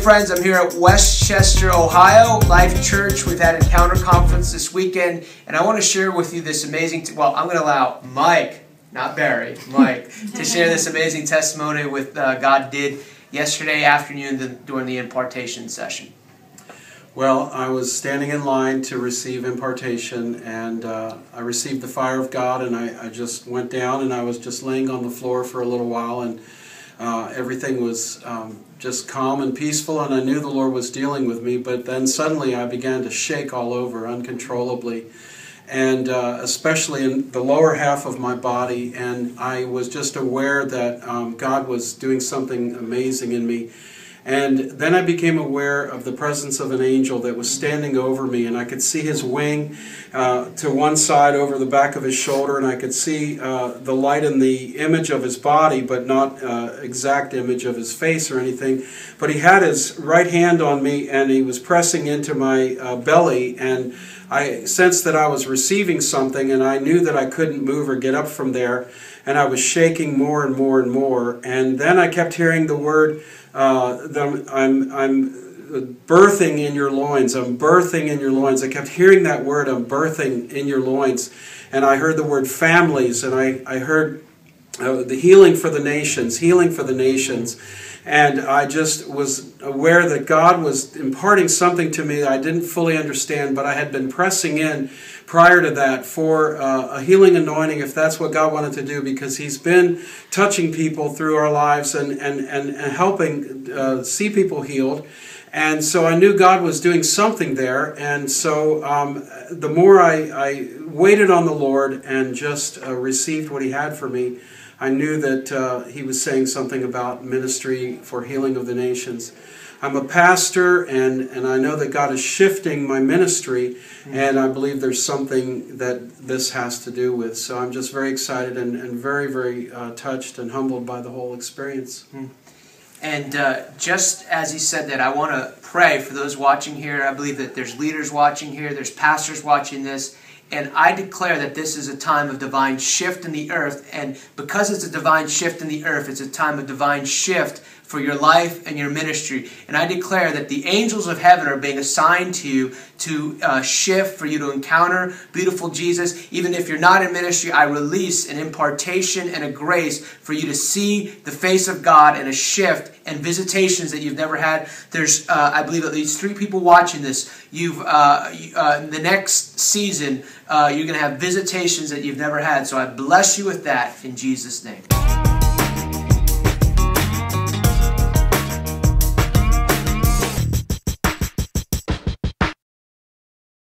friends, I'm here at Westchester, Ohio, Life Church. We've had Encounter Conference this weekend, and I want to share with you this amazing, I'm going to allow Mike, not Barry, Mike, to share this amazing testimony with God did yesterday afternoon during the impartation session. Well, I was standing in line to receive impartation, and I received the fire of God, and I just went down, and I was just laying on the floor for a little while, and everything was just calm and peaceful, and I knew the Lord was dealing with me. But then suddenly I began to shake all over uncontrollably, and especially in the lower half of my body, and I was just aware that God was doing something amazing in me. And then I became aware of the presence of an angel that was standing over me, and I could see his wing to one side over the back of his shoulder, and I could see the light in the image of his body, but not exact image of his face or anything. But he had his right hand on me, and he was pressing into my belly, and I sensed that I was receiving something, and I knew that I couldn't move or get up from there, and I was shaking more and more and more. And then I kept hearing the word, I'm birthing in your loins, I'm birthing in your loins. I kept hearing that word, I'm birthing in your loins. And I heard the word families, and I heard the healing for the nations, healing for the nations. And I just was aware that God was imparting something to me that I didn't fully understand, but I had been pressing in prior to that for a healing anointing, if that's what God wanted to do, because He's been touching people through our lives and helping see people healed. And so I knew God was doing something there, and so the more I waited on the Lord and just received what He had for me, I knew that He was saying something about ministry for healing of the nations. I'm a pastor, and I know that God is shifting my ministry, and I believe there's something that this has to do with. So I'm just very excited and very, very touched and humbled by the whole experience. And just as he said that, I want to pray for those watching here. I believe that there's leaders watching here, there's pastors watching this, and I declare that this is a time of divine shift in the earth, and because it's a divine shift in the earth, it's a time of divine shift for your life and your ministry. And I declare that the angels of heaven are being assigned to you to shift, for you to encounter beautiful Jesus. Even if you're not in ministry, I release an impartation and a grace for you to see the face of God and a shift and visitations that you've never had. There's, I believe, at least 3 people watching this. The next season, you're going to have visitations that you've never had. So I bless you with that in Jesus' name.